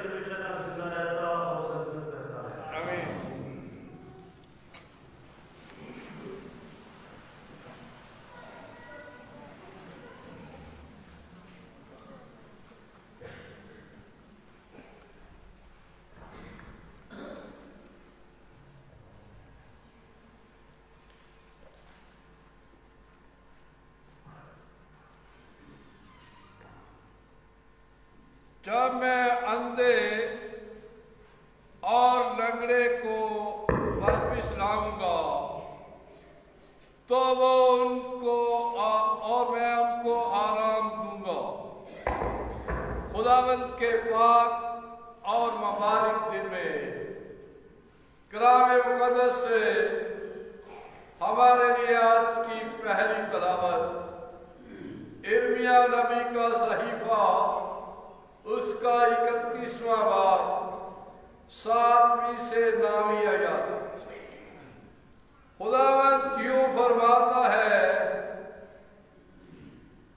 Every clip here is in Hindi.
हमेशा नाम सुना रहता और सद्गुण करता है। आमीन। जब मैं अंधे और लंगड़े को वापिस लाऊंगा तो वो उनको और मैं उनको आराम दूंगा। खुदावंद के पाक और मुबारक दिन में कलाम मुक़द्दस से हमारे लिए आज की पहली तलावत यिर्मयाह नबी का सहीफा उसका 31वां बाब 7वीं से 9वीं आयत। खुदावंद यूं फरमाता है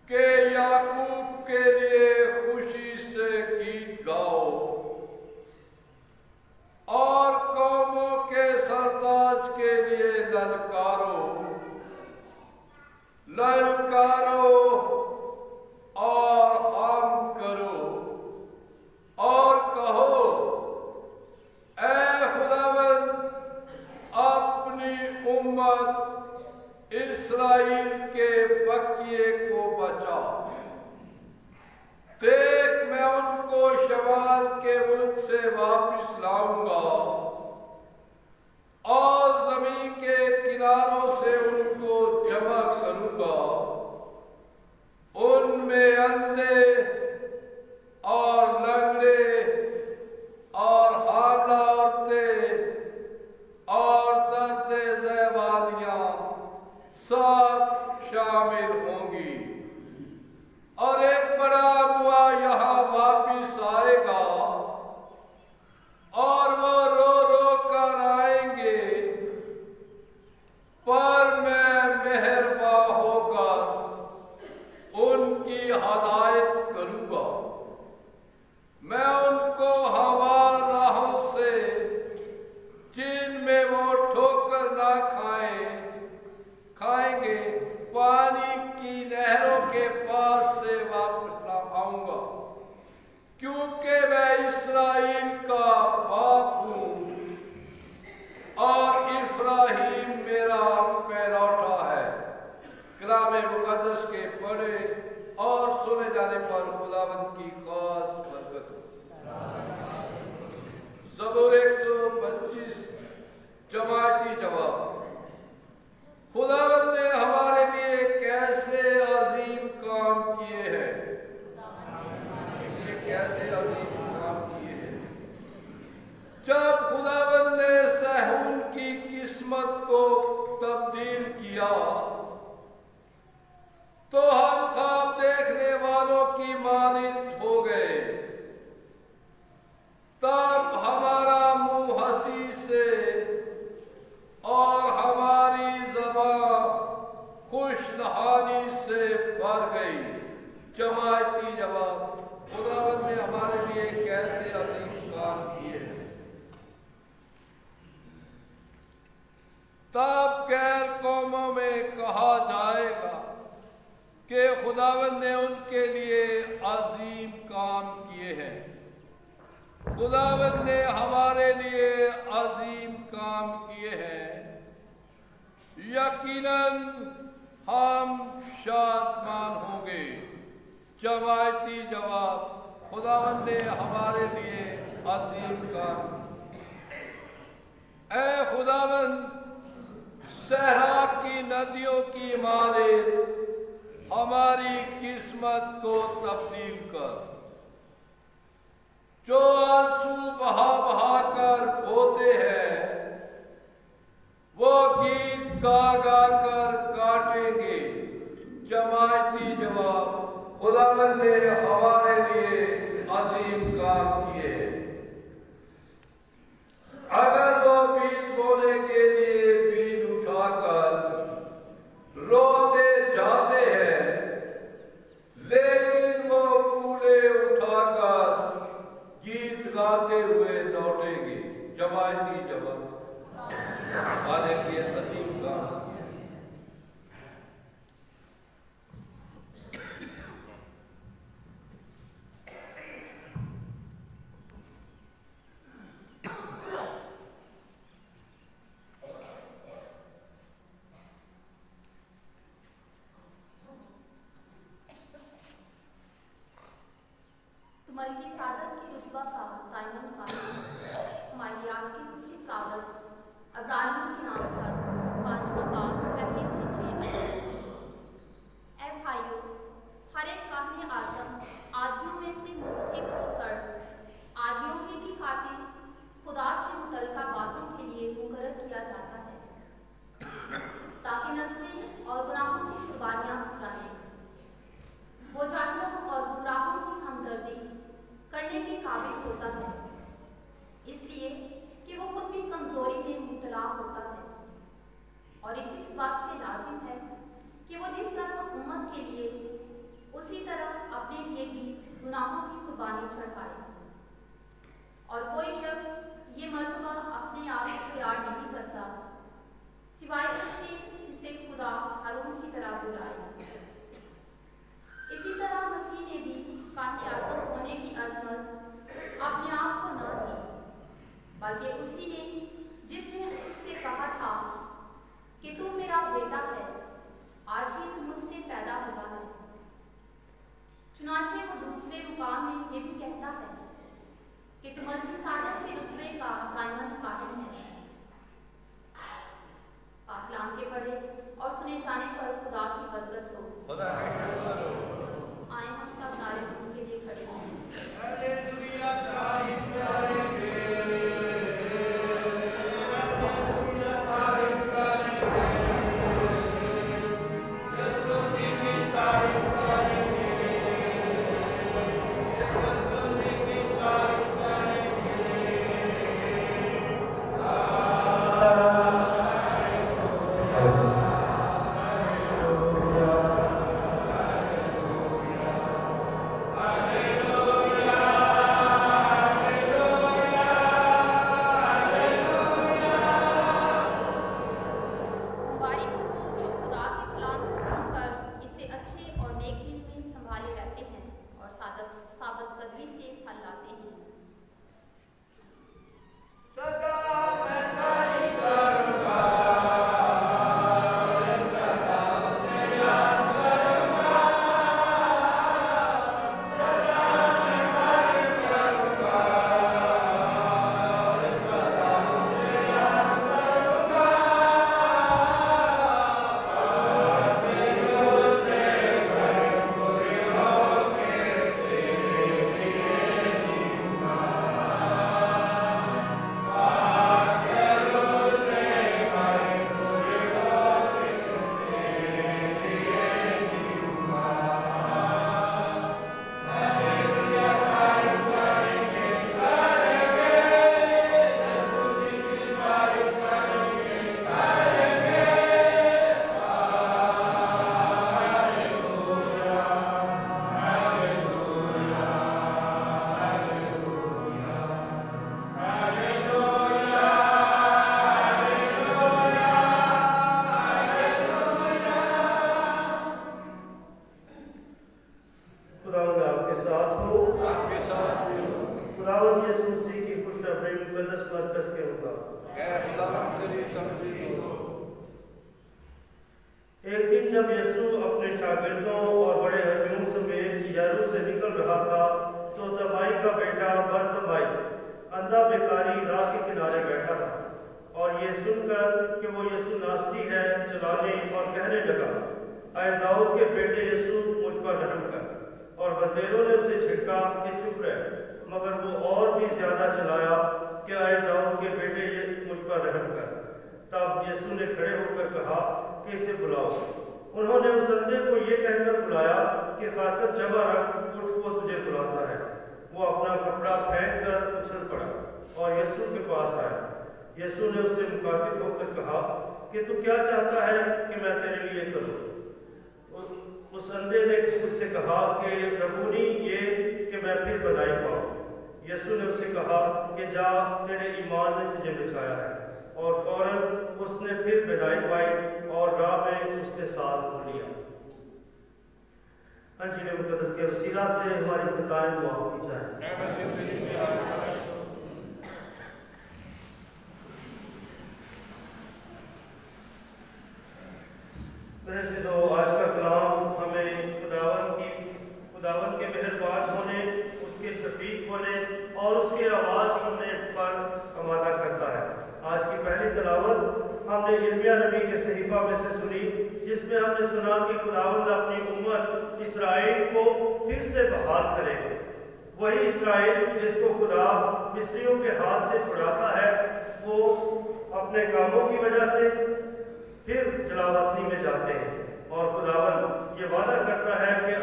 कि याकूब के लिए खुशी से गीत गाओ और कौमों के सरताज के लिए ललकारो ललकारो और हम करो और कहो, ऐ खुदावंद अपनी उम्मत इस्राएल के बकिए को बचा। देख मैं उनको शमाल के मुल्क से वापिस लाऊंगा और जमीन के किनारों से उनको जमा करूंगा। उनमें अंधे और लंगड़े और हावला औरतें और दर्दे ज़ैवालियां सब शामिल होंगी और एक बड़ा बुआ यहाँ वापिस आएगा और वो रो रो कर आएंगे, पर मैं मेहरबान होकर उनकी हदायत करूंगा। मैं उनको हवा राहों से जिनमें वो ठोकर ना खाएंगे पानी की नहरों के पास से वापस लाऊंगा, क्योंकि मैं इस्राएल का बाप हूं और इफ्राहीम मेरा पैलौठा है। कलाम मुक़द्दस के पढ़े और सुने जाने पर खुदावंद की खास बरकत हो। ज़बूर 125 जमाती जवाब। खुदावंद ने हमारे लिए कैसे अजीम काम किए हैं, कैसे अजीम काम किए हैं। जब खुदावंद ने सहून की किस्मत को तब्दील किया तो हम ख्वाब देखने वालों की मानिंद हो गए। तब हमारा मुंह हंसी से और हमारी ज़बान खुशनहानी से भर गई। जमाती जवाब। खुदावंद ने हमारे लिए कैसे अजीम काम किए हैं। तब गैर कौमों में कहा जाएगा कि खुदावंद ने उनके लिए अजीम काम किए हैं। खुदावंद ने हमारे लिए अजीम काम किए हैं। यकीनन हम शादमान होंगे। जमाती जवाब। खुदावंद ने हमारे लिए अजीम काम। ऐ खुदावंद, सहरा की नदियों की मारे हमारी किस्मत को तब्दील कर। जो आंसू बहा बहा कर बोते हैं वो गीत गा गा कर काटेंगे। जमाती जवाब। खुदावंद ने हमारे लिए अजीम काम किए। अगर वो बीज बोने के लिए बीज उठाकर रोते जाते हैं, लेकिन वो फूले उठाकर गीत गाते हुए लौटेंगे, जमायती जबत वाले की अजीब गान। मल्की सादत की रुतबा का कायमन हमारी आज की दूसरी कावल अब्रानियों के नाम पर 5वां बाब पहले से 6। ऐ भाइयों, हर एक काहिन आज़म आदमियों में से मुंतखब होकर आदमियों की खातिर खुदा से मुतल्लिका बातों के लिए मुकर्रर किया जाता है, ताकि नस्लें और गुनाहों की कुर्बानियाँ मुस्कुराएं। वो जाहिलों और गुमराहों की हमदर्दी करने के काबिल होता है, इसलिए कि वो खुद भी कमजोरी में मुब्तला होता है, और इस बात से लाजिम है कि वो जिस तरह उम्मत के लिए उसी तरह अपने लिए भी गुनाहों की कुर्बानी चढ़ाए। और कोई शख्स ये मर्तबा अपने आप को प्यार नहीं करता सिवाय उसके जिसे खुदा हारून की तरह बुलाए। इसी तरह मसीह ने भी काहिन आज़म होने की अज़मत अपने आप को न दी, बल्कि उसी ने जिसने उससे कहा था कि तू मेरा बेटा है, आज ही तू मुझसे पैदा हुआ है। चुनांचे वो दूसरे मुकाम में ये भी कहता है कि तू मल्की सादत के रुतबे का कायमन काहिन है। पाकलाम के पढ़े और सुने जाने पर खुदा की बरकत हो। आए हम सब नारे के लिए खड़े हैं। हालेलुया। एक दिन जब यीशु अपने शागिर्दों और बड़े हजूम समेत यरू से निकल रहा था, तो तबाई का बेटा बरतबाई अंधा भिखारी राह के किनारे बैठा था, और ये सुनकर कि वो यीशु नासरी है, चलाने और कहने लगा, ऐ दाऊद के बेटे यीशु, मुझ पर रहम कर। और बंदेरों ने उसे झिड़का कि चुप रहे, मगर वो और भी ज्यादा चलाया कि ऐ दाऊद के बेटे मुझ पर रहम कर। तब यीशु ने खड़े होकर कहा कि इसे बुलाओ। उन्होंने उस अंधे को ये कहकर बुलाया कि खातर जमा रख, उठ, वो तुझे बुलाता है। वो अपना कपड़ा फेंक कर उछल पड़ा और यीशु के पास आया। यीशु ने उससे मुखातिब होकर कहा कि तू क्या चाहता है कि मैं तेरे लिए करूं? उस अंधे ने उससे कहा कि रबूनी, ये कि मैं फिर बनाई पाऊं। यीशु ने उसे कहा कि जा, तेरे ईमान ने तुझे बचाया है। और फौरन उसने फिर भलाई पाई और राह में उसके साथ हो लिया। अंजील मुकद्दस के वसीला से हमारी खताएं माफ की जाए। आज का कलाम हमें खुदावन के मेहरबान होने, उसके शफीक होने और उसके आवाज़ सुनने पर आमादा करता है। आज की पहली तिलावत हमने यिर्मयाह नबी के सहीफा में से सुनी, जिसमें हमने सुना कि खुदावंद अपनी उम्मत इसराइल को फिर से बहाल करेगा। वही इसराइल जिसको खुदा मिस्रियों के हाथ से छुड़ाता है, वो अपने कामों की वजह से फिर जलावतनी में जाते हैं। और खुदावंद ये वादा करता है कि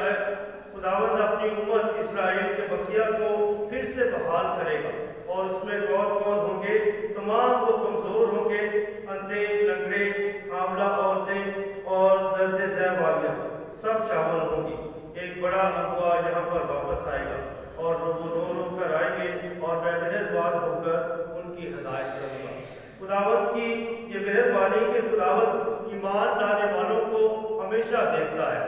खुदावंद अपनी उम्मत इसराइल के बकिया को फिर से बहाल करेगा। और उसमें कौन कौन होंगे? तमाम वो कमज़ोर होंगे, अंधे, लंगड़े, हामला औरतें और दर्द ज़ह वालियाँ सब शामिल होंगी। एक बड़ा अगुआ यहाँ पर वापस आएगा और वो रो कर आएंगे और मैं मेहरबान होकर उनकी हिदायत करूँगा। खुदावंद की ये मेहरबानी के खुदावंद ईमान लाने वालों को हमेशा देखता है।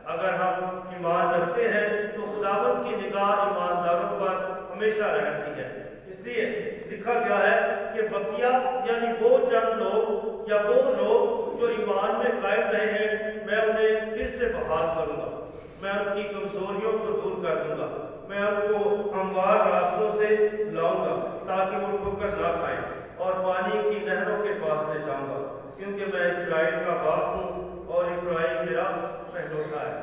अगर हम ईमान रखते हैं तो खुदावंद की निगाह ईमानदारों पर हमेशा रहती है। इसलिए लिखा गया है कि बकिया यानी वो चंद लोग या वो लोग जो ईमान में कायम रहे हैं, मैं उन्हें फिर से बहाल करूँगा। मैं उनकी कमजोरियों को दूर कर दूंगा। मैं उनको हमवार रास्तों से लाऊंगा ताकि वो ठोकर ना खाएं और पानी की नहरों के पास ले जाऊंगा, क्योंकि मैं इसराइल का बाप हूँ और इफ्राइम मेरा पहलौठा है।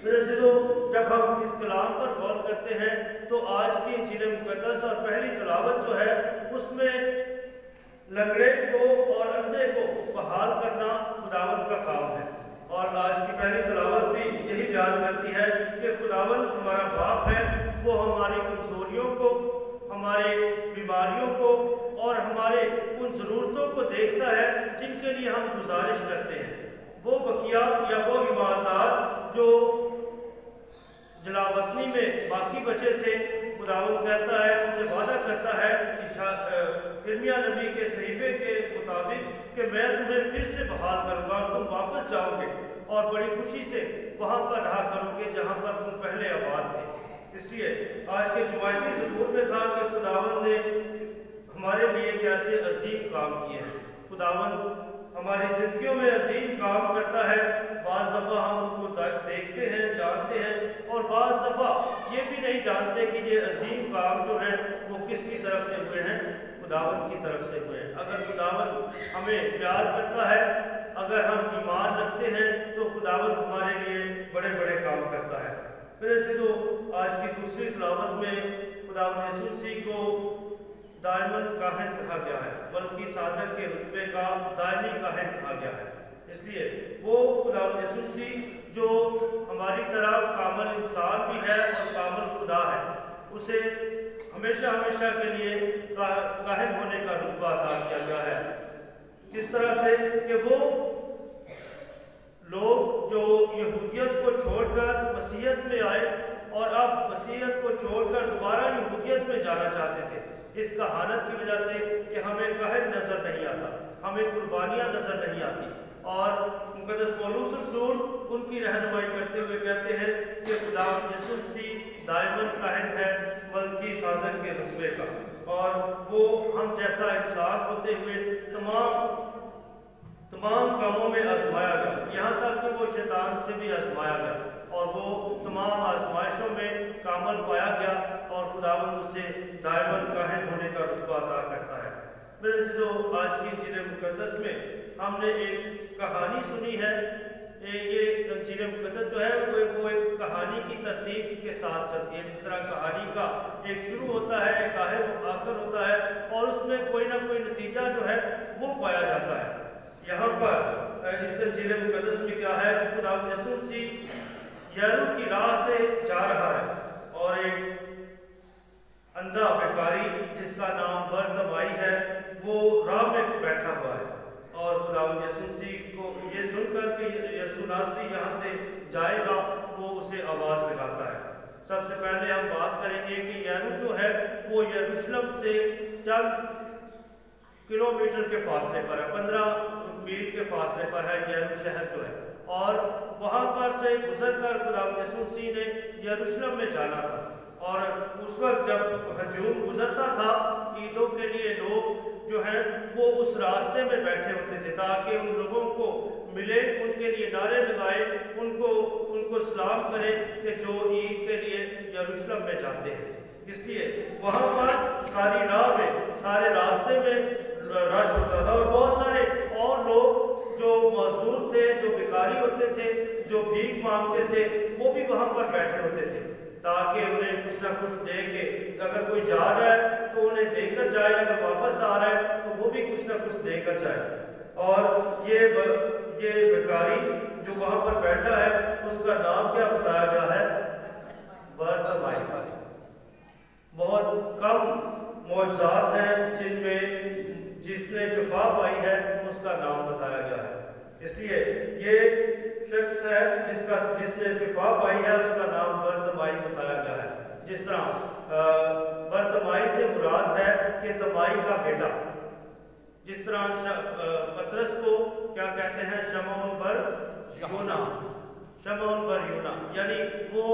मेरे सिरों, जब हम इस कलाम पर गौर करते हैं तो आज की इंजील मुकद्दस और पहली तिलावत जो है उसमें लंगड़े को और अंधे को बहाल करना खुदावंद का काम है। और आज की पहली तिलावत भी यही बयान करती है कि खुदावंद हमारा बाप है। वो हमारी कमजोरियों को, हमारे बीमारियों को और हमारे उन ज़रूरतों को देखता है जिनके लिए हम गुजारिश करते हैं। वो बकिया या वो ईमानदार जो जलावतनी में बाकी बचे थे, खुदावंद कहता है, उनसे वादा करता है यिर्मयाह नबी के सहीफे के मुताबिक कि मैं तुम्हें फिर से बहाल करूँगा, तुम वापस जाओगे और बड़ी खुशी से वहाँ पर रहा करोगे जहाँ पर तुम पहले आबाद थे। इसलिए आज के जुमायती ज़बूर में था कि खुदावंद ने हमारे लिए कैसे अजीम काम किए हैं। खुदावंद हमारी जिंदगियों में अजीम काम करता है। बाज़ दफ़ा हम उनको देखते हैं, जानते हैं, और बाज़ दफ़ा ये भी नहीं जानते कि ये अजीम काम जो है वो किसकी तरफ से हुए हैं, खुदावंद की तरफ से हुए हैं। अगर खुदावंद हमें प्यार करता है, अगर हम ईमान रखते हैं, तो खुदावंद हमारे लिए बड़े बड़े काम करता है। मेरे सिजो, आज की दूसरी तिलावत में खुदावंद यीशु मसीह को दायमन काहिन कहा गया है, बल्कि सादक के रुतबे का दायमी काहिन कहा गया है। इसलिए वो खुदावंद यीशु मसीह जो हमारी तरह कामल इंसान भी है और कामल खुदा है, उसे हमेशा हमेशा के लिए काहिन होने का रुतबा अता किया गया है। किस तरह से कि वो लोग जो यहूदियत को छोड़कर मसीहत में आए और अब मसीहत को छोड़कर दोबारा यहूदियत में जाना चाहते थे, इस कहानत की वजह से कि हमें काहिन नजर नहीं आता, हमें कुर्बानियां नजर नहीं आती। और मुकद्दस पौलुस रसूल उनकी रहनुमाई करते हुए कहते हैं कि खुदावंद यीशु मसीह दायमन काहिन है, बल्कि सादक के रुतबे का, और वो हम जैसा इंसान होते हुए तमाम कामों में आजमाया गया, यहाँ तक कि वो शैतान से भी आजमाया गया और वो तमाम आजमाइशों में कामल पाया गया और खुदावंद उसे दायमन काहिन होने का रुतबा अता करता है। मेरे सिजो, आज की इंजील मुकद्दस में हमने एक कहानी सुनी है। ये इंजील मुकद्दस जो है वो एक कहानी की तरतीब के साथ चलती है। जिस तरह कहानी का एक शुरू होता है, एक आखिर होता है और उसमें कोई ना कोई नतीजा जो है वो पाया जाता है। यहाँ पर इस इंजील मुकद्दस में क्या है, खुदावंद यीशु मसीह यरूशलेम की राह से जा रहा है और एक अंधा भिखारी जिसका नाम बरतमाई है वो राह में बैठा हुआ है। और खुदावंद यीशु मसीह को ये सुनकर कि यीशु नासरी यहाँ से जाएगा, वो उसे आवाज़ लगाता है। सबसे पहले हम बात करेंगे कि यरू जो है वो यरूशलेम से चंद किलोमीटर के फासले पर है, 15 मील के फासले पर है यरू शहर जो है। और वहां पर से गुजरकर खुदावंद यीशु मसीह ने यरूशलेम में जाना था। और उस वक्त जब हजूम गुजरता था, ईदों के लिए लोग जो हैं वो उस रास्ते में बैठे होते थे ताकि उन लोगों को मिले, उनके लिए नारे लगाए, उनको सलाम करें कि जो ईद के लिए यरूशलेम में जाते हैं। इसलिए वहाँ पर सारी राह में, सारे रास्ते में रश होता था और बहुत सारे और लोग जो मजदूर थे, जो भिखारी होते थे, जो भीख मांगते थे, वो भी वहाँ पर बैठे होते थे ताकि उन्हें कुछ ना कुछ दे के, अगर कोई जा रहा है तो उन्हें देकर जाए, अगर वापस आ रहा है तो वो भी कुछ ना कुछ देकर जाए। और ये भिखारी जो वहाँ पर बैठा है उसका नाम क्या बताया गया है? बरतमाई। बहुत कम मौजज़ात हैं जिसने शिफा पाई है उसका नाम बताया गया है। इसलिए ये शख्स है जिसने शिफा पाई है, उसका नाम बरतमाई बताया गया है। जिस तरह बरतमाई से मुराद है कि तमाई का बेटा, जिस तरह पतरस को क्या कहते हैं? शमौन बर यूना, यानी वो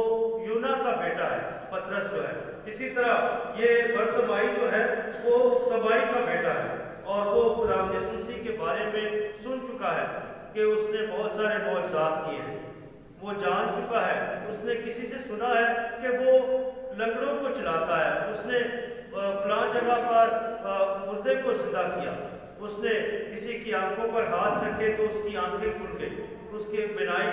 यूना का बेटा है पतरस जो है। इसी तरह ये बरतमाई जो है वो तमाई का बेटा है और वो खुदावंद यीशु मसीह के बारे में सुन चुका है कि उसने बहुत सारे मौजज़ात किए हैं, वो जान चुका है, उसने किसी से सुना है कि वो लंगड़ों को चलाता है, उसने फलां जगह पर मुर्दे को जिंदा किया, उसने किसी की आंखों पर हाथ रखे तो उसकी आंखें खुल गई, उसके बेनाई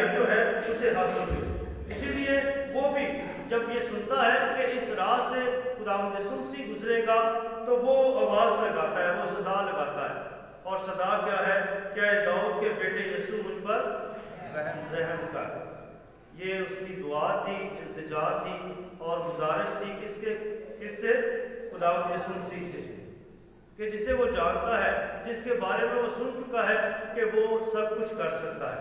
जो है उसे हासिल हुई। इसीलिए वो भी जब ये सुनता है कि इस राह से खुदावंद यीशु मसीह गुजरेगा तो वो आवाज़ लगाता है, वो सदा लगाता है। और सदा क्या है? क्या दाऊद के बेटे यीशु मुझ पर रहम कर। ये उसकी दुआ थी, इल्तिजा थी और गुजारिश थी किससे? खुदावंद यीशु मसीह से, कि जिसे वो जानता है, जिसके बारे में वो सुन चुका है कि वो सब कुछ कर सकता है।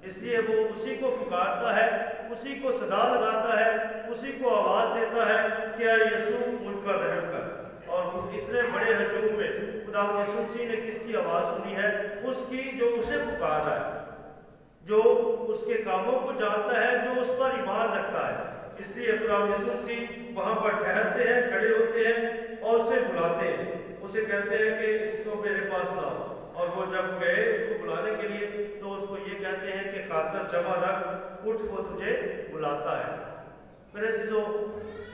इसलिए वो उसी को पुकारता है, उसी को सदा लगाता है, उसी को आवाज़ देता है कि यीशु मुझ पर रहम कर। और इतने बड़े हजूम में खुदावंद यीशु मसीह ने किसकी आवाज़ सुनी है? उसकी, जो उसे पुकार रहा है, जो उसके कामों को जानता है, जो उस पर ईमान रखता है। इसलिए खुदावंद यीशु मसीह वहाँ पर ठहरते हैं, खड़े होते हैं और उसे बुलाते हैं, उसे कहते हैं कि इसको मेरे पास लाओ। और वो जब गए उसको बुलाने के लिए तो उसको ये कहते हैं कि खातर जमा रख, उठ, वो तुझे बुलाता है। मेरे जो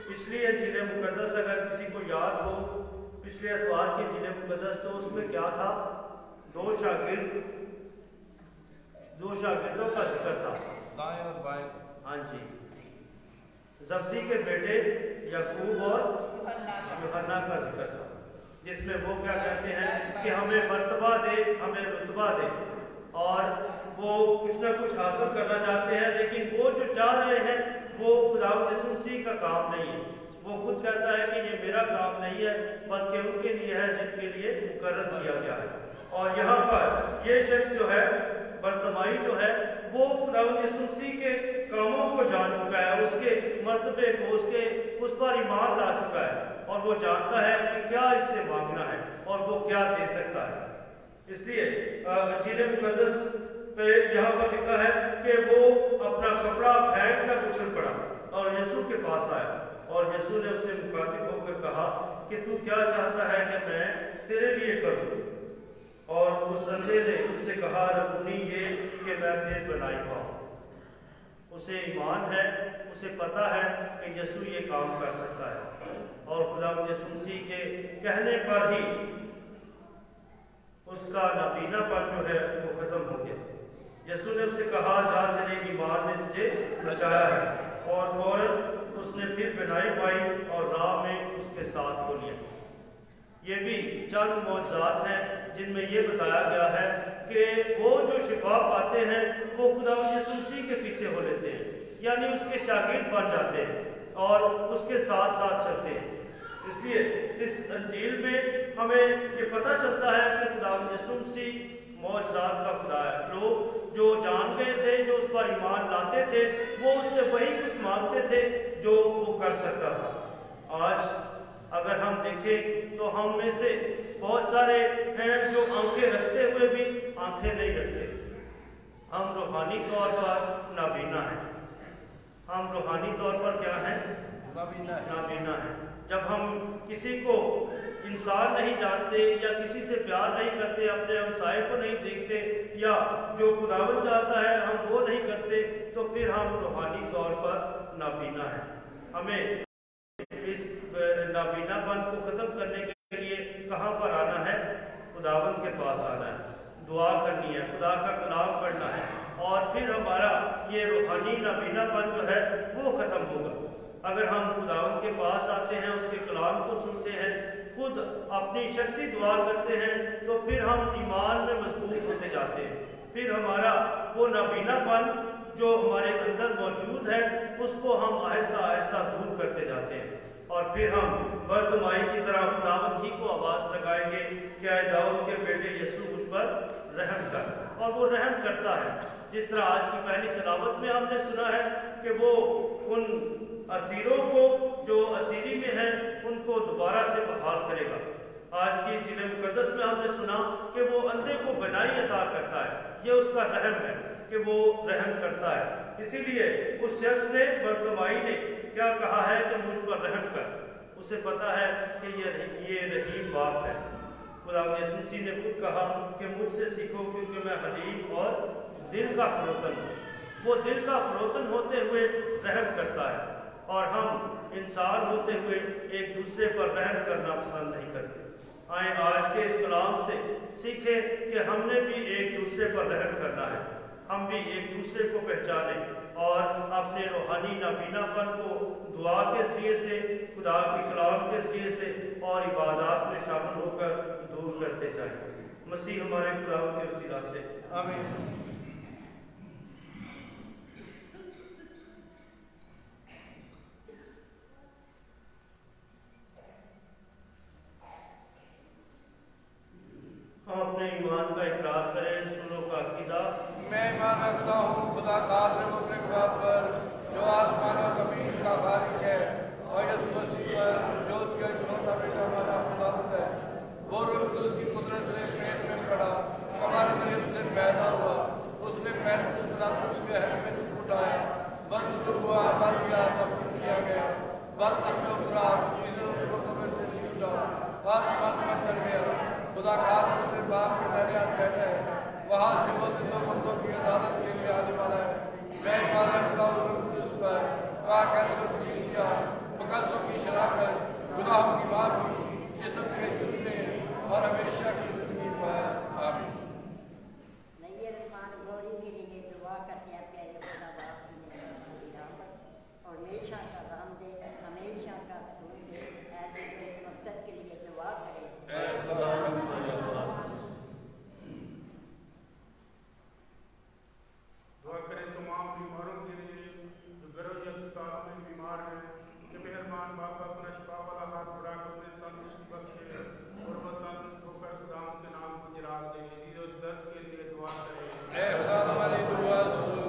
पिछली इंजील मुकद्दस अगर किसी को याद हो, पिछले एतवार की इंजील मुकद्दस, तो उसमें क्या था? दो शागिर्दों का जिक्र था, दाएं और बाएं। हाँ जी, जब्दी के बेटे याकूब और यूहन्ना का जिक्र था, जिसमें वो क्या कहते हैं कि हमें मर्तबा दे, हमें रुतबा दे। और वो कुछ ना कुछ हासिल करना चाहते हैं, लेकिन वो जो चाह रहे हैं वो खुदावंद यीशु मसीह का काम नहीं है। वो खुद कहता है कि ये मेरा काम नहीं है, बल्कि उनके लिए है जिनके लिए मुकर्रर किया गया है। और यहाँ पर ये शख्स जो है, बरतमाई जो है, वो खुदावंद यीशु मसीह के कामों को जान चुका है, उसके मर्तबे को, उस पर ईमान ला चुका है और वो जानता है कि क्या इससे मांगना है और वो क्या दे सकता है। इसलिए इंजील मुकद्दस पे यहाँ पर लिखा है कि वो अपना कपड़ा फेंक कर उछल पड़ा और यीशु के पास आया और यीशु ने उससे मुखातिब होकर कहा कि तू क्या चाहता है कि मैं तेरे लिए करूँ? और उस अंधे ने उससे कहा, रब्बुनी, ये कि मैं फिर बनाई पाऊँ। उसे ईमान है, उसे पता है कि यीशु ये काम कर सकता है और खुदावंद यीशु मसीह के कहने पर ही उसका नाबीनापन जो है वो खत्म हो गया। यीशु ने उससे कहा, जा, तेरे ईमान ने तुझे बचाया है। और फौरन उसने फिर बिनाई पाई और राह में उसके साथ हो लिया। ये भी चंद मौजज़ात हैं जिनमें ये बताया गया है कि वो जो शिफा पाते हैं वो खुदावंद यीशु मसीह के पीछे हो लेते हैं, यानी उसके शागिर्द बन जाते हैं और उसके साथ साथ चलते हैं। इसलिए इस अंजील में हमें ये पता चलता है कि खुदावंद यीशु मसीह मौजज़ात का खुदा है। लोग जो जान गए थे, जो उस पर ईमान लाते थे, वो उससे वही कुछ मांगते थे जो वो कर सकता था। आज अगर हम देखें तो हम में से बहुत सारे हैं जो आंखें रखते हुए भी आंखें नहीं रखते। हम रूहानी तौर पर नाबीना हैं। हम रूहानी तौर पर क्या हैं? नाबीना है। जब हम किसी को इंसान नहीं जानते या किसी से प्यार नहीं करते, अपने हमसाए को नहीं देखते या जो खुदावन चाहता है हम वो नहीं करते, तो फिर हम रूहानी तौर पर नाबीना है। हमें इस नाबीनापन को ख़त्म करने के लिए कहाँ पर आना है? खुदावन के पास आना है, दुआ करनी है, खुदा का कलाम पढ़ना है, और फिर हमारा ये रूहानी नाबीनापन जो है वो ख़त्म होगा। अगर हम खुदावन के पास आते हैं, उसके कलाम को सुनते हैं, खुद अपनी शख्सी दुआ करते हैं, तो फिर हम ईमान में मजबूत होते जाते हैं। फिर हमारा वो नाबीनापन जो हमारे अंदर मौजूद है उसको हम आहिस्ता आहिस्ता दूर करते जाते हैं, और फिर हम बर्तमाई की तरह खुदावंद ही को आवाज़ लगाएंगे, क्या दाऊद के बेटे यीशु मुझ पर रहम कर, और वो रहम करता है। जिस तरह आज की पहली तिलावत में हमने सुना है कि वो उन असीरों को जो असीरी में हैं उनको दोबारा से बहाल करेगा। आज की जिले मुकद्दस में हमने सुना कि वो अंधे को बनाई अता करता है। ये उसका रहम है कि वो रहम करता है। इसीलिए उस शख्स ने, बर्तमाई ने क्या कहा है कि मुझ पर रहम कर। उसे पता है कि ये रहीम बाप है। खुदा यीशु मसीह ने खुद कहा कि मुझसे सीखो क्योंकि मैं हलीम और दिल का फरोतन हूँ। वो दिल का फरोतन होते हुए रहम करता है, और हम इंसान होते हुए एक दूसरे पर रहम करना पसंद नहीं करते। आए आज के इस कलाम से सीखें कि हमने भी एक दूसरे पर रहम करना है। हम भी एक दूसरे को पहचानें और अपने रूहानी नाबीनापन को दुआ के जरिए से, खुदा के कलाम के जरिए से और इबादत में शामिल होकर दूर करते जाएं। मसीह हमारे खुदा के वसीला से आमीन। हम अपने ईमान का इकरार करें। सुनो का अकीदा। मैं ईमान रखता हूँ खुदा कादिर अपने खुदा पर जो आसमान और ज़मीन का खालिक है, और यीशु मसीह पर जो उसका इकलौता बेटा हमारा खुदावंद है। वो रूह कुद्दूस की कुदरत से पेट में पड़ा, कमर मरियम से पैदा हुआ, उसने 35 रात उसके हक में दुख उठाया, बस हुआ, बल किया, दफन किया गया, बस में उतरा, में से नहीं उठा, बस मत में चल गया, खुदा कादिर अपने बाप के दाहिने हाथ बैठा है, वहाँ से वो जिंदों मर्दों की अदालत के लिए आने वाला है। मैं ईमान रखता हूँ रूह कुद्दूस पर, कैथोलिक कलीसिया, मुकद्दसों की शराकत, गुनाहों की माफी, जिस्म के जुटने और हमेशा की जिंदगी पर। आमीन। नैयर ईमान ग्लोरी के लिए दुआ करते हैं प्यारे खुदा बाप की रहमत और हमेशा का राम दे, हमेशा का सुकून दे। ऐसे मकसद के लिए दुआ करें। दुआ करें तमाम बीमारों के लिए जो गरज या अस्पतालों में बीमार हैं, कि मेहरबान बाप अपना शिफा वाला हाथ बढ़ाकर उन्हें तंदुरुस्ती बख्शे और वह तंदुरुस्त होकर खुदा के नाम को जिला दे। इस दर्द के लिए दुआ करें। खुदा हमारी दुआ सुन।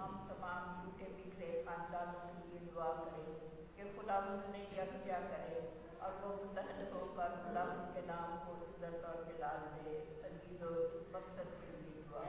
हम तमाम टूटे बिखरे खानदानों के लिए दुआ करें कि खुदावंद ने यकजा करे और वो मुत्तहद होकर खुदावंद के नाम को इज्जत और जलाल दे। अजीजों, इस मकसद के लिए दुआ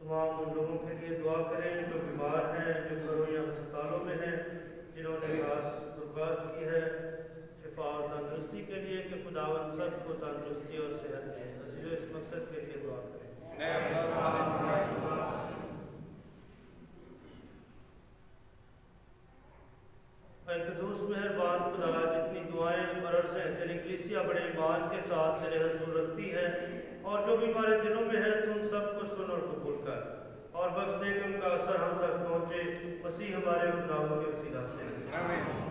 तमाम उन लोगों के लिए दुआ करें जो बीमार हैं, जो घरों या अस्पतालों में हैं, जिन्होंने दरख्वास्त की है शिफा और तंदुरुस्ती के लिए कि खुदावंद सबको तंदुरुस्ती और सेहत दे। इस मकसद के लिए दुआ करें। खुदा जितनी दुआएं और अर्ज़ें तेरी कलीसिया बड़े ईमान के साथ तेरे हुज़ूर रखती है और जो भी हमारे दिलों में है तुम सबको सुन और कबूल कर और बख्श दे कि उनका असर हम तक पहुँचे। मसीह हमारे खुदावंद के वसीला से आमीन।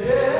Yeah.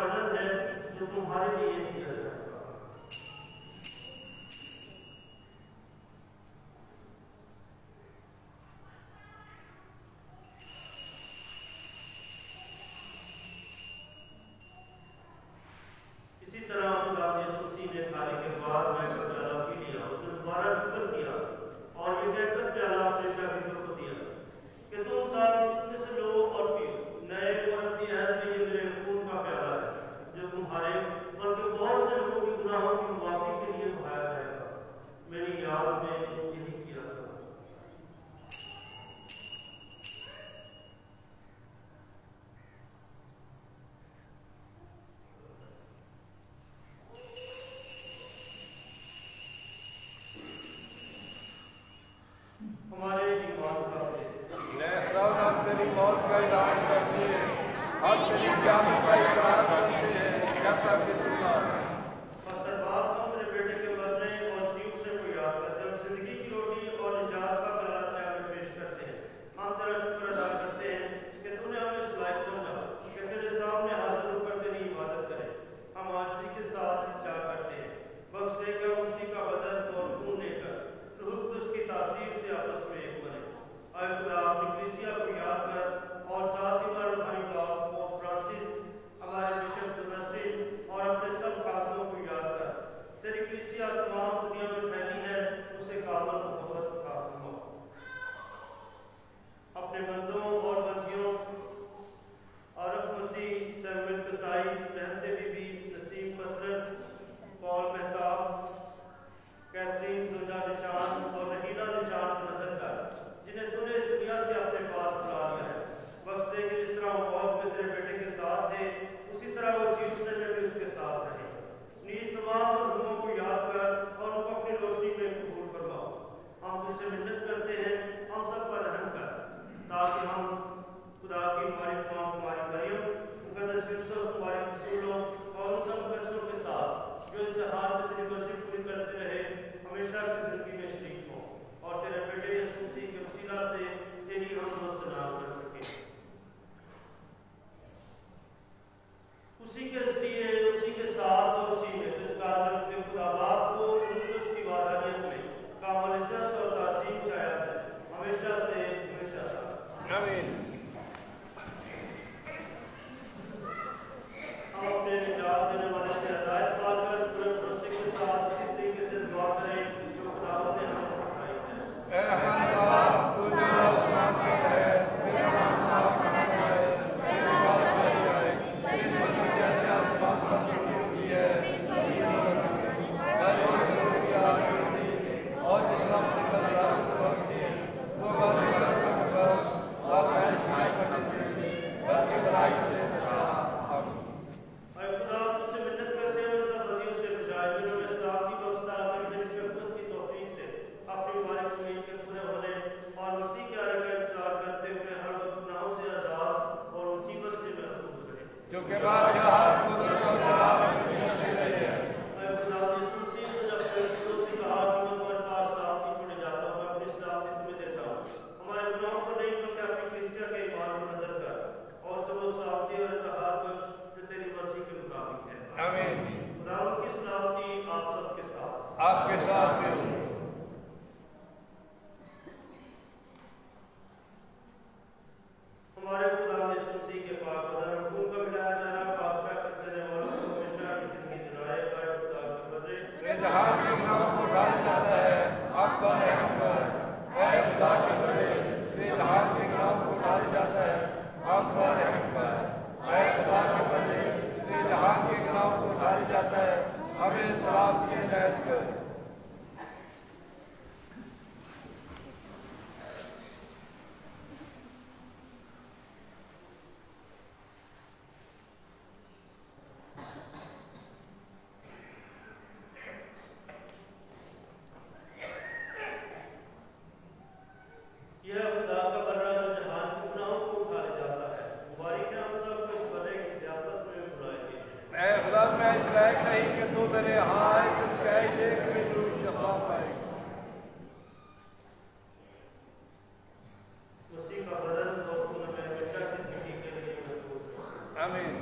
बदन है जो तुम्हारे लिए दिया जाएगा। इसी तरह खुदा यीशु मसीह ने खाने के बाद मैं प्याला पी लिया, उसने दोबारा शुक्र किया और ये कहकर प्याला अपने शागिर्दों को दिया कि तुम सब इसमें से लो और पियो, नए और अपनी अहद में ये मेरे खून का प्याला है जो तुम्हारे बल्कि बहुत से लोगों के गुनाहों की माफी के लिए बहाया जाएगा। मेरी याद में यही किया था। हमारे ईमान का तेरी मौत का ऐलान करते हैं और तेरी क़यामत का इकरार करते हैं जब तक कि तू ना आए। सरबाब हम तेरे बेटे के मरने और जी उठने को याद करते हैं, जिंदगी की रोटी और निजात का प्याला त्याग में पेश करते हैं। हम तेरा शुक्र अदा करते हैं कि तूने हमें इस लायक समझा कि तेरे सामने हाजिर होकर तेरी इबादत करें। हम आजिज़ी के साथ इल्तिजा करते हैं, बख्श दे कि हम उसी का बदन और खून लेकर रूह कुद्दूस की तासीर से आपस में एक बने। आए खुदा अपनी कलीसिया को याद कर और साथ ही हमारे रूहानी बाप पोप फ्रांसिस, हमारे बिशप सेबेस्टियन और अपने सब खासों को याद कर। तेरी कलीसिया तमाम दुनिया में फैली है, उसे कामल मोहब्बत का फरमाओ। अपने बंदों और बंदियों आरफ मसीह, सैमुअल कसाई, रहमते बीबी, नसीम पतरस, पॉल मेहताब, कैथरीन जोजा निशान और रहीना निशान को नजर कर, जिन्हें तूने इस दुनिया से अपने पास बुला लिया है। बख्श दे कि जिस तरह वो मौत में तेरे बेटे के साथ थे, उसी तरह वो जीतने में भी उसके साथ रहे। नीज तमाम रूहों को याद कर और उनको अपनी रोशनी में कबूल फरमाओ। हम तुझसे मिन्नत करते हैं, हम सब पर रहम कर, ताकि हम खुदा की हमारी तमाम हमारी मरियम, मुकद्दस यूसुफ, हमारे रसूलों और उन सब मुकद्दसों के साथ जो इस जहान में तेरी मर्जी पूरी करते रहे, हमेशा की जिंदगी में शरीक हो और तेरे बेटे यीशु मसीह के वसीला से तेरी हम सना कर सके। उसी के जरिए, उसी के साथ और उसी में तुझका के खुदा बाप को उसकी वादानियत में कामल इज्जत और ताज़ीम चाया है, हमेशा से हमेशा तक। आमीन। हम अपने निजात देने वाले से हिदायत पाकर पूरे भरोसे के साथ इसी तरीके से दुआ करें जो खुदावंद ने हमें सिखाई है। ऐ हमारे बाप तू जो आसमान में है, तेरा नाम पाक जाए, तेरी बात सही आए, तेरी मर्जी जैसे आसमान पर पूरी होती है, और जिस हम निकल रहा उस वक्त की वो बात कर बस और मैं शिकायत करने बल्कि बुराई से बचा। आए खुदा तुझसे मिन्नत करते हैं, सब बदियों से बचाए, जिन्होंने इस्लाम की व्यवस्था कर तेरी शफ़क़त की तौफीक से अपनी मुबारक उम्मीद के पूरे होने और मसीह के आने का इंतजार करते हुए हर वक्त गुनाहों से आज़ाद और मुसीबत से महफूज रहे। क्योंकि बादशाह कुदरत और जलाल से रही है। आए खुदा यीशु मसीह ने जब फरिश्तों से कहा कि मैं तुम्हारे पास सलामती छोड़े जाता हूँ, मैं अपनी सलामती तुम्हें देता हूँ, हमारे गुनाहों पर नहीं बल्कि अपनी कलीसिया के ईमान पर नजर कर और सब सलामती और इत्तेहाद बख्श जो तेरी मर्जी के मुताबिक है। आमीन। खुदावंद की सलामती आप सबके साथ। आपके साथ भी हो। हमारे खुदा यीशु मसीह के पाक बदन और खून का मिलाया जाना बादशाह के देने वालों को हमेशा की जिंदगी दिलाए। हमारे खुदा के बदले ये जहाज के नाम को डाल जाता है, आप पर रहम कर। ऐ खुदा के बदले ये जहाज के नाम को डाल जाता है, आप पर रहम कर। ऐ खुदा के बदले ये जहाज के नाम को डाल जाता है, हमें सलाम की हिदायत कर। यह खुदा का बर्रा जो जहान के गुनाहों को उठा ले जाता है, मुबारक है हम सब को इस बर्रे की ज़ियाफत में बुलाए गए। ऐ खुदा मैं इस लायक नहीं कि तू मेरे हाथ तुम कह दे कि तू शफा पाए। मसीह का बदन और खून में हमेशा की जिंदगी के लिए महफूज है। आमीन।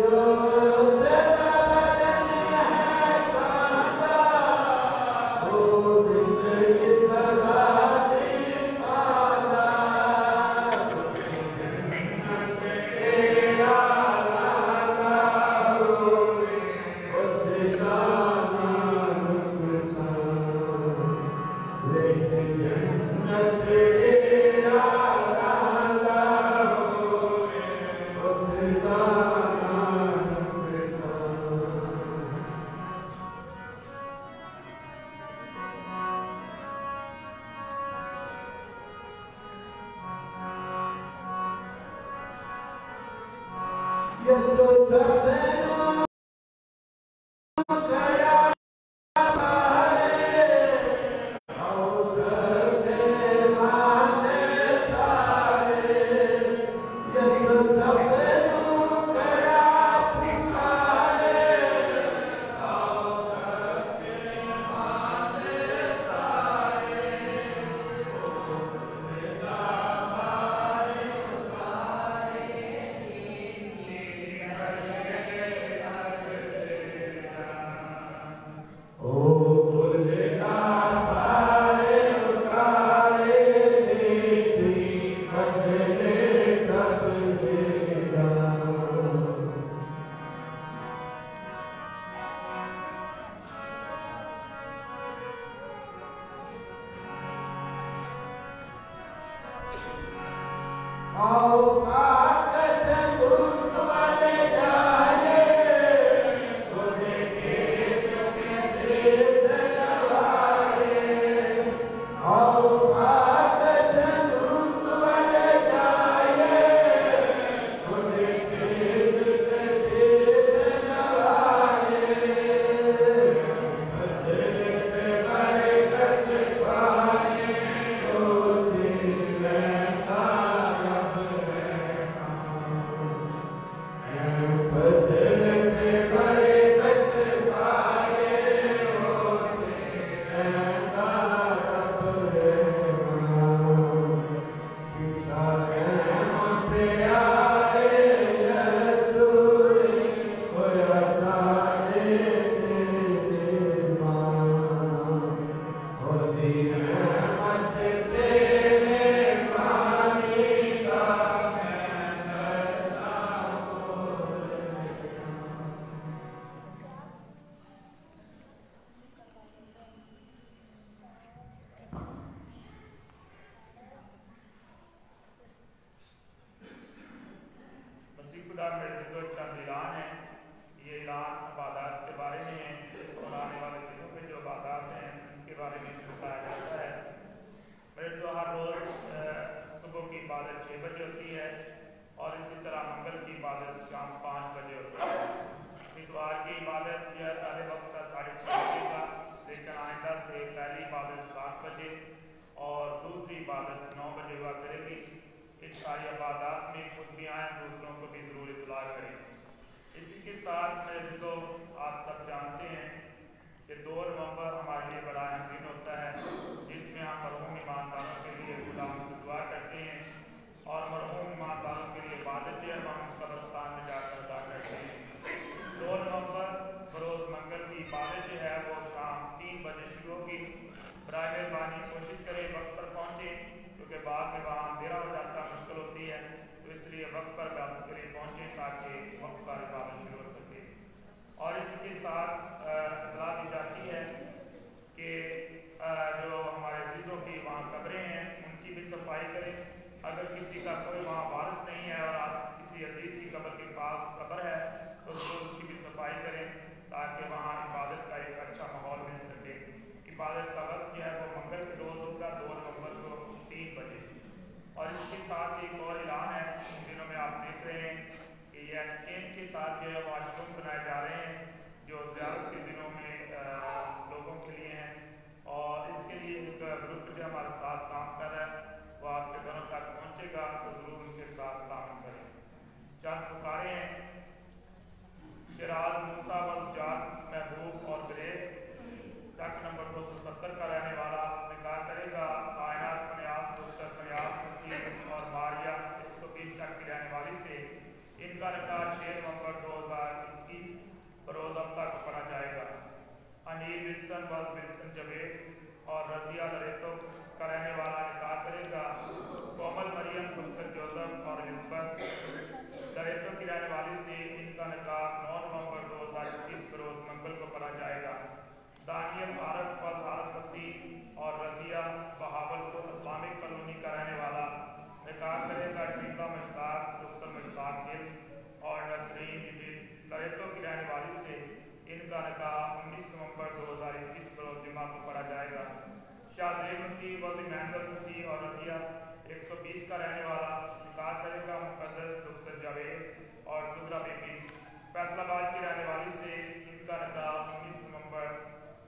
जो फैसलाबाद की रहने वाली से इनका निकाह 19 नवंबर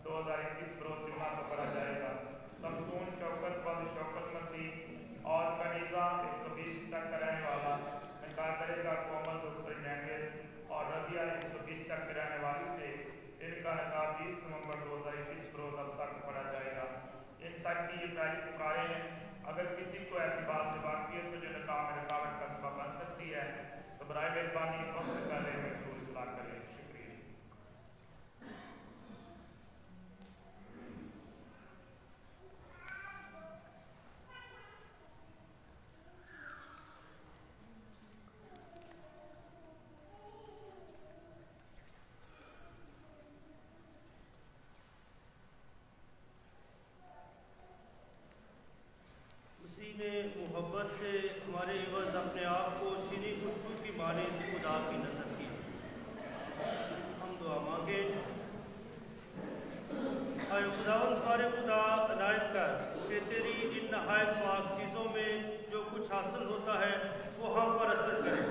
2021 बरोज जुम्मा को पढ़ा जाएगा। शमसून शौकत वल्द शौकत मसीह और कनीज़ा 120 तक का रहने वाला निकाह करेगा कोमल दुख्तर जैंगिर और रजिया 120 तक की रहने वाली से इनका निकाह 20 नवंबर 2021 बरोज अब तक पढ़ा जाएगा। इन सब की ये पहली पुकारें हैं। अगर किसी को ऐसी बात से वाकियत तो जो निकाह में रुकावट का सबब बन सकती है तो बराए मेहरबानी वक्त से पहले महसूल इतला करें। शुक्रिया। उसी ने मोहब्बत से हमारे एवज अपने आप को शीरी खुशबू की माने खुदा की नजर की। हम दुआ मांगे। आए खुदावंद हमारे खुदा अनायत कर कि तेरी इन नहायत पाक चीज़ों में जो कुछ हासिल होता है वो हम पर असर करे,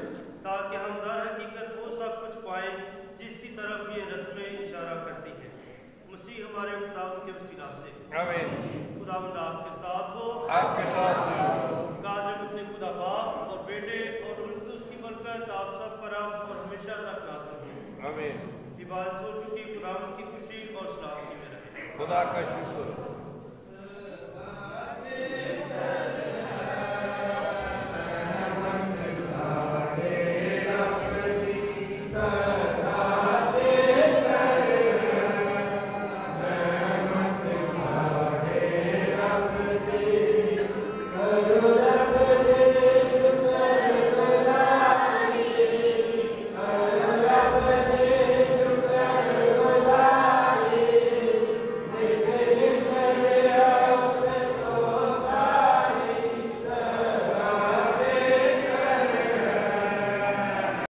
ताकि हम दर हकीकत वो सब कुछ पाएँ जिसकी तरफ ये रस्में इशारा करती है। मसीह हमारे खुदावंद के वसीला से आमीन। खुदावंद आपके साथ हो। आपके साथ काज़िम अपने खुदा बाप और बेटे और उसकी बरकत आप सब पर अब और हमेशा तक नाज़िल हो। आमीन। इबादत हो चुकी खुदावंद की खुशी और सलामती में रहे। खुदा का शुक्र।